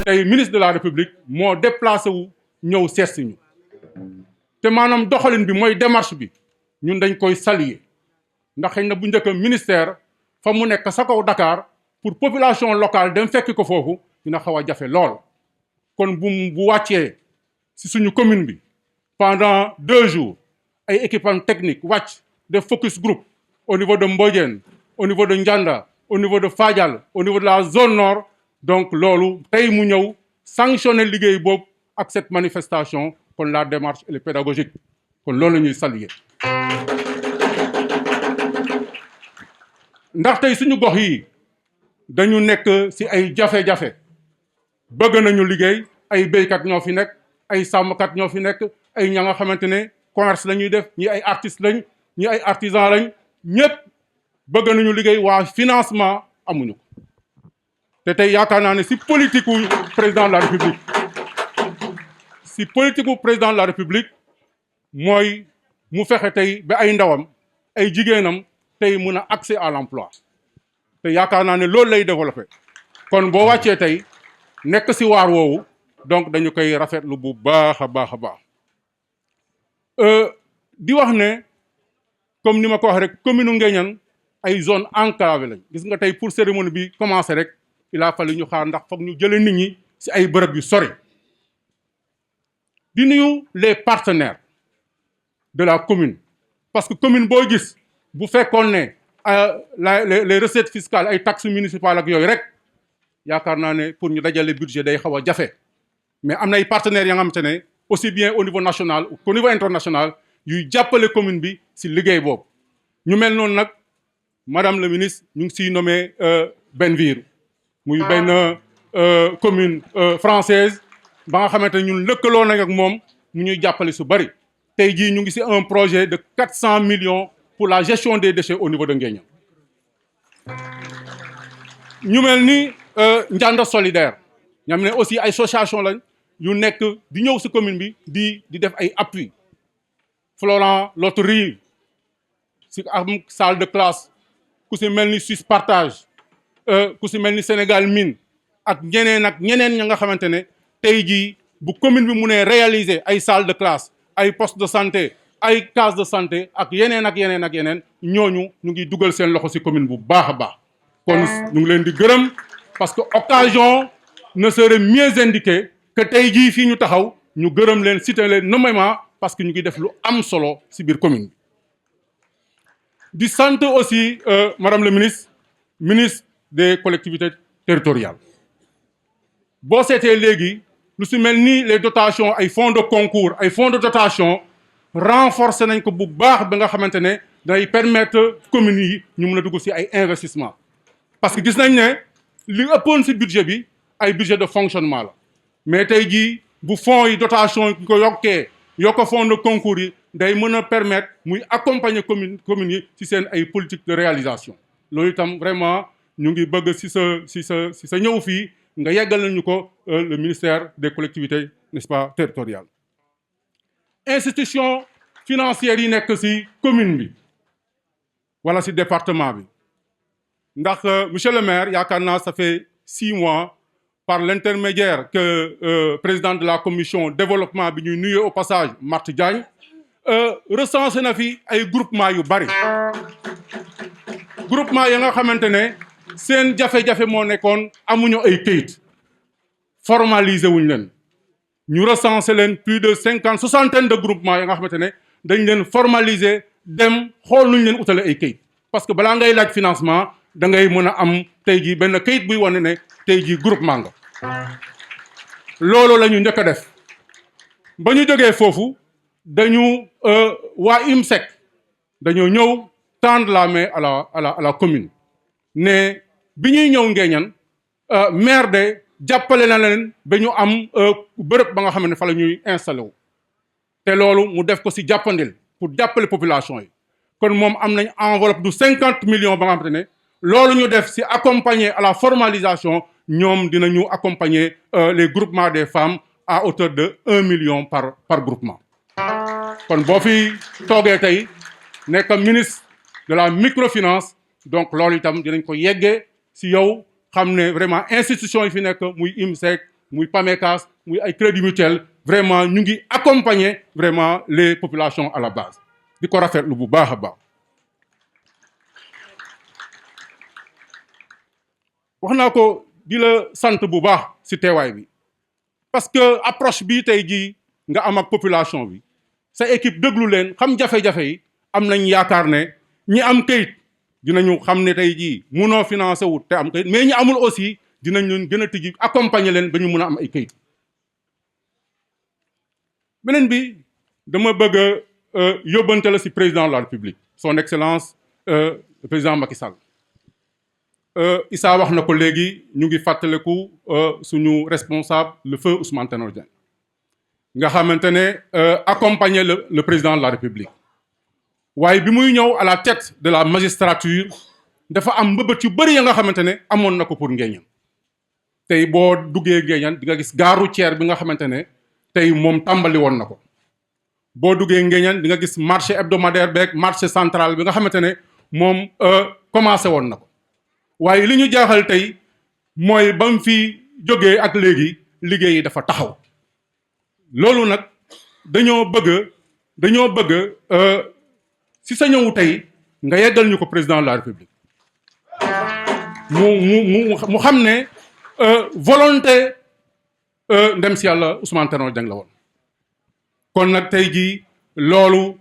tey ministre de la République moo déplacé wu ñëw seet si ñu te maanaam doxalin bi mooy démarche bi ñun dañ koy saluer ndax xëy na bu njëkk ministère fa mu nekk sa kaw Dakar pour population locale dem fekki ko foofu dina xaw a jafe lool. kon bu wàccee si suñu commune bi pendant 2 jours ay équipements techniques wàcc def focus group au niveau de Mbodiène au niveau de Ndianda au niveau de Fadial au niveau de la zone nord donc loolu tey mu ñëw sanctionner liggéey boobu ak cette manifestation kon la démarche elle est pédagogique kon loolu la ñuy saluer. ndax tey suñu gox yi dañu nekk ci ay jafe-jafe bëgg nañu liggéey ay béykat ñoo fi nekk ay sàmmkat ñoo fi nekk ay ña nga xamante ne commerce la ñuy def ñi ay artistes lañ ñi ay artisans lañ ñëpp bëgg nañu liggéey waa financement amuñu ko te tey yaakaar naa ne ci politique gu président de la République mooy mu fexe tey ba ay ndawam ay jigéenam tey mun a accès à l'emploi te yaakaar naa ne loolu lay développé kon boo wàccee tey nekk ci waar woowu donc dañu koy rafetlu bu baax a baax a baax di wax ne comme ni ma ko wax rek commune Nguéniène ay zone enclavée lañ gis nga tey pour cérémonie bi commencer rek il a fallu ñu xaar ndax foog ñu jëlee nit ñi ci ay bërëb yu sori di nuyu les partenaires de la commune parce que commune boo gis bu fekkoon ne les recettes fiscales ay taxes municipales ak yooyu rek yaakaar naa ne pour ñu dajale budget day xaw a jafe mais am na ay partenaires ya nga xamante ne aussi bien au niveau national qu'au niveau international yuy jàppale commune bi ci liggéey boobu ñu mel noonu nag madame le ministre ñu ngi siy nommé Benvir muy benn commune française ba nga xamante ne ñun lëkkaloo nañ ak moom mu ñuy jàppale su bari tey jii ñu ngi ci un projet de 400 millions pour la gestion des déchets au niveau de Nguéniène ñu mel ni Ndianda solidaire ñam ne aussi ay association lañ yu nekk di ñëw ci commune bi di def ay appui Florent Loterie ci am salle de classe ku ci mel ni Suisse Partage ku ci mel ni Sénégal Mine ak ñeneen ña nga xamante ne tey jii bu commune bi mu nee réaliser ay salle de classe ay poste de santé ay case de santé ak yeneen ñooñu ñu ngi dugal seen loxo ci commune bu baax a baax kon ñu ngi leen di gërëm parce que occasion ne serait mieux indiquée que tey jii fii ñu taxaw ñu gërëm leen citer leen nommément parce que ñu ngi def lu am solo ci biir commune bi di sant aussi madame le ministre des collectivités territoriales boo seetee léegi lu ci mel ni les dotations ay fonds de concours ay fonds de dotation renforcer nañ ko bu baax ba nga xamante ne day permettre communes yi ñu mën a dugg ci ay investissement parce que gis nañ ne li ëppoon ci budget bi ay budget de fonctionnement la mais tey jii bu fonds yi dotation yi ko yokk fonds de concours yi day mën a permettre muy accompagner communes yi ci seen ay politique de réalisation loolu itam vraiment ñu ngi bëgg ci sa ñëw fii nga yeggal nañu ko le ministère des collectivités n'est-ce pas territoriales institution financière yi nekk ci commune bi wala ci département bi ndax monsieur le maire yaakaar naa ça fait 6 mois par l'intermédiaire que président de la commission développement bi ñuy nuyu au passage Marthe Diagne recensé na fi ay groupement yu bari groupement ya nga xamante ne seen jafe-jafe moo nekkoon amuñu ay këyit formalisé wuñ leen ñu recensé leen plus de 60 de groupements ya nga xamante ne dañ leen formaliser dem xool nuñ leen utale ay këyit parce que balaa ngay laaj financement da ngay mën a am tey jii benn këyit buy wane ne tey jii groupement nga loolu la ñu njëkk a def ba ñu jógee foofu dañu waa IMSEC dañoo ñëw tendre la main à la commune ne bi ñuy ñëw Nguéniène maire de jàppale na leen ba ñu am bërëb ba nga xam ne fa la ñuy installé wu te loolu mu def ko ci jàppandil pour jàppale population yi kon moom am nañ enveloppe du 50 millions ba nga xamante ne loolu ñu def ci accompagner à la formalisation ñoom dinañu accompagner les groupements des femmes à hauteur de 1 million par groupement kon boo fi toogee tey nekk ministre de la microfinance donc loolu itam dinañ ko yeggee ci yow xam ne vraiment institution yi fi nekk muy IMSEC muy PAMECAS muy ay crédit mutuel vraiment ñu ngi accompagner vraiment les populations à la base di ko rafetlu bu baax a baax. wax naa ko di la sant bu baax ci teewaay bi parce que approche bi tey jii nga am ak population bi sa équipe déglu leen xam jafe-jafe yi am nañ yaakaar ne ñi am kayit dinañu xam ne tey jii munoo financé wut te am kayit mais ñi amul aussi dinañ leen gën a tijji accompagner leen ba ñu mun a am ay kayit. beneen bi dama bëgg a yóbbante la ci président de la République son excellence le président Macky Sall. Issa wax na ko léegi ñu ngi fàttaliku suñu responsable le feu Ousmane Tanor Dieng nga xamante ne accompagner le président de la République waaye bi muy ñëw à la tête de la magistrature dafa am mbëbët yu bëri ya nga xamante ne amoon na ko pour Nguéniène tey boo duggee Nguéniène di nga gis gare routière bi nga xamante ne tey moom tàmbali woon na ko boo duggee Nguéniène di nga gis marché hebdomadaire beeg marché central bi nga xamante ne moom commencé woon na ko waaye li ñu jaaxal tey mooy ba mu fi jógee ak léegi liggéey yi dafa taxaw loolu nag dañoo bëgg si sa ñëwu tey nga yeggal ñu ko président de la République mu xam ne volonté ndem si yàlla Ousmane Tanor Dieng la woon kon nag tey jii loolu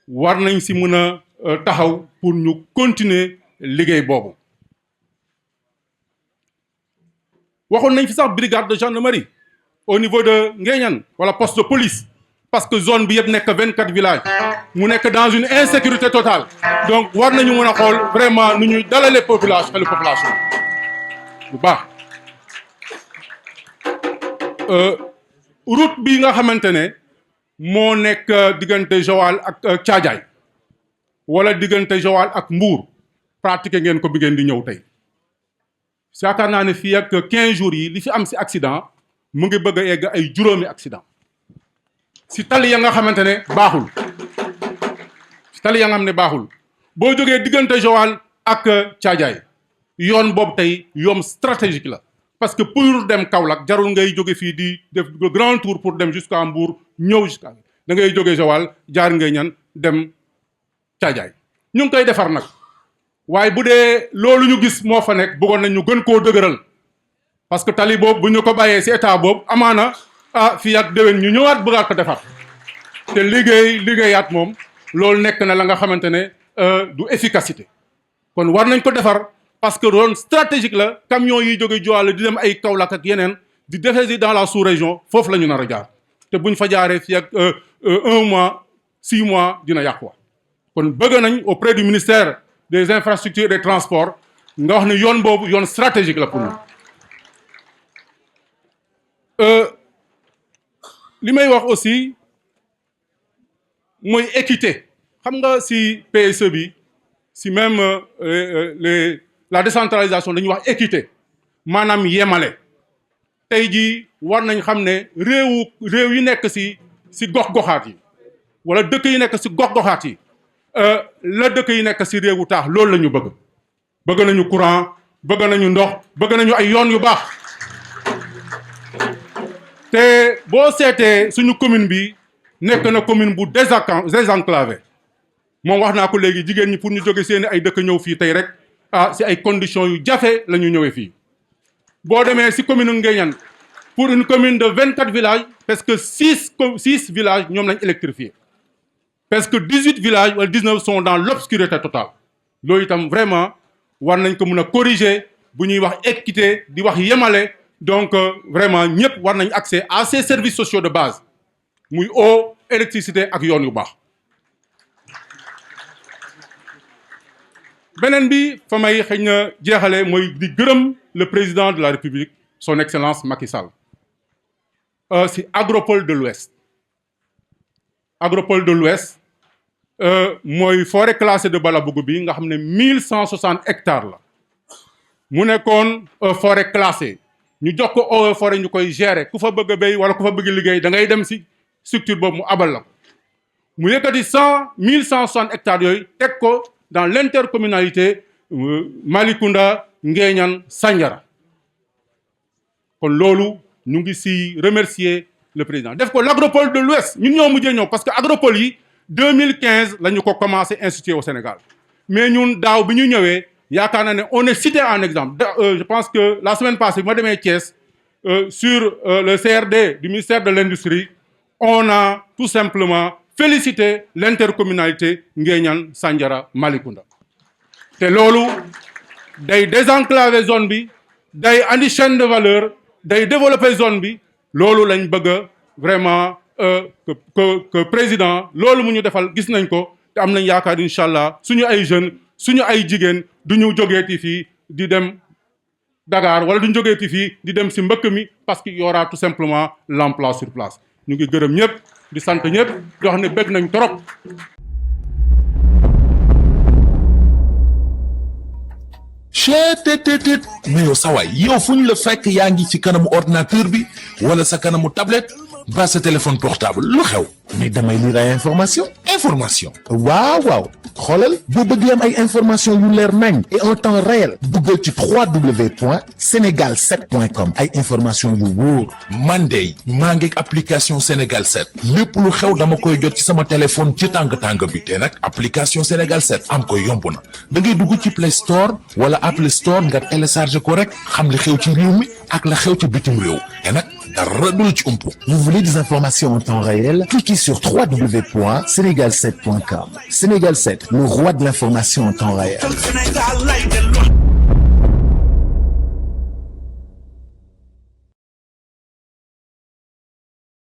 war nañ si mën a taxaw pour ñu continuer liggéey boobu. waxoon nañ fi sax brigade de gendarmerie au niveau de Nguéniène wala poste de police parce que zone bi yëpp nekk 24 villages mu nekk dans une insécurité totale donc war nañu mën a xool vraiment nu ñuy dalalee population bu baax. route bi nga xamante ne moo nekk diggante Joal ak Thiadiaye wala diggante Joal ak Mbour pratiqué ngeen ko bi ngeen di ñëw tey. yaakaar naa ne fii ak 15 jours yi li fi am ci accident mu ngi bëgg a egg ay juróomi accident ci tali ya nga xamante ne baaxul boo jógee diggante Joal ak Thiadiaye yoon boobu tey yoon stratégique la parce que pour dem Kaolack jarul ngay jóge fii di def grand tour pour dem jusqu'à Mbour ñëw jusqu'à da ngay jóge Joal jaar Nguéniène dem Thiadiaye ñu ngi koy defar nag. waaye bu dee loolu ñu gis moo fa nekk bëggoon nañ ñu gën koo dëgëral parce que tali boobu bu ñu ko bàyyee ci état boobu amaana fii ak déwén ñu ñëwaat bëggaat ko defar te liggéeyaat moom loolu nekk na la nga xamante ne du efficacité kon war nañ ko defar parce que doon stratégique la camion yi jóge Joal di dem ay Kaolack ak yeneen di defee dans la sous-région foofu la ñu nar a jaar te buñ fa jaaree fii ak 1 mois 6 mois dina yàquwaat kon bëgg nañ auprès du ministère des infrastructures et des transports nga wax ne yoon boobu yoon stratégique la pour nous. li may wax aussi mooy équité xam nga ci PSE bi ci même la décentralisation dañuy wax équité maanaam yemale tey jii war nañ xam ne réew yi nekk ci gox-goxaat yi wala dëkk yi nekk ci gox-goxaat yi la dëkk yi nekk ci réewu taax loolu la ñu bëgg nañu courant bëgg nañu ndox bëgg nañu ay yoon yu baax te boo seetee suñu commune bi nekk na commune bu désenclavé moom wax naa ko léegi jigéen ñi pour ñu jóge seeni ay dëkk ñëw fii tey rek ci ay conditions yu jafe la ñu ñëwee fii boo demee ci commune Nguéniène pour une commune de 24 villages parce que 6 villages ñoom lañ électrifié parce que 18 villages wala 19 sont dans l'obscurité totale loolu itam vraiment war nañ ko mën a corriger bu ñuy wax équité di wax yemale donc vraiment ñëpp war nañ accès à ces services sociaux de base muy eau électricité ak yoon yu baax. beneen bi fa may xëy na jeexale mooy di gërëm le président de la République son excellence Macky Sall ci Agropole de l'Ouest mooy forêt classée de Balabougou bi nga xam ne 1160 hectares la mu nekkoon forêt classée ñu jox ko eaux et forêt ñu koy gérer ku fa bëgg a béy wala ku fa bëgg liggéey da ngay dem ci structure boobu mu abal la ko mu yëkkati 1160 hectares yooyu teg ko dans l'intercommunalité Malicounda Nguéniène Sandiara kon loolu ñu ngi si remercier le président def ko l'agropole de l'Ouest ñun ñoo mujjee ñëw parce que agropole yi 2015 la ñu ko commencé instituer au Sénégal mais ñun daaw bi ñu ñëwee yaakaar naa ne on est cité en exemple je pense que la semaine passée bi ma demee Thiès sur le CRD du ministère de l'Industrie on a tout simplement félicité l'intercommunalité Nguéniane Sandiara Malicounda te loolu day désenclaver zone bi day andi chaîne de valeur day développer zone bi loolu lañ bëgg a vraiment que président loolu mu ñu defal gis nañ ko te am nañ yaakaar incha allah suñu ay jeunes suñu ay jigéen du ñu jógeeti fii di dem Dakar wala du ñu jógeeti fii di dem si mbëkk mi parce qu'il y aura tout simplement l'emploi sur place ñu ngi gërëm ñëpp di sant ñëpp di wax ne bëgg nañ trop. cheetetetet mais yow sawaay yow fu ñu la fekk yaa ngi ci kanamu ordinateur bi wala sa kanamu tablette ba sa téléphone portable lu xew mais damay lire ay information waaw xoolal boo bëgg am ay information yu leer nañ et en temps réel duggal ci www.senegal7.com ay information yu wóor man de maa ngi application Sénégal 7 lépp lu xew dama koy jot ci sama téléphone ci tàng bi te nag application Sénégal 7 am ko yomb na da ngay dugg ci Play Store wala Apple Store nga télécharge ko rek xam li xew ci réew mi ak la xew ci bitim réew te nag dara du la ci umpu. Vous voulez des informations en temps réel? Cliquez sur www.senegal7.com. Sénégal 7, le roi de l'information en temps réel.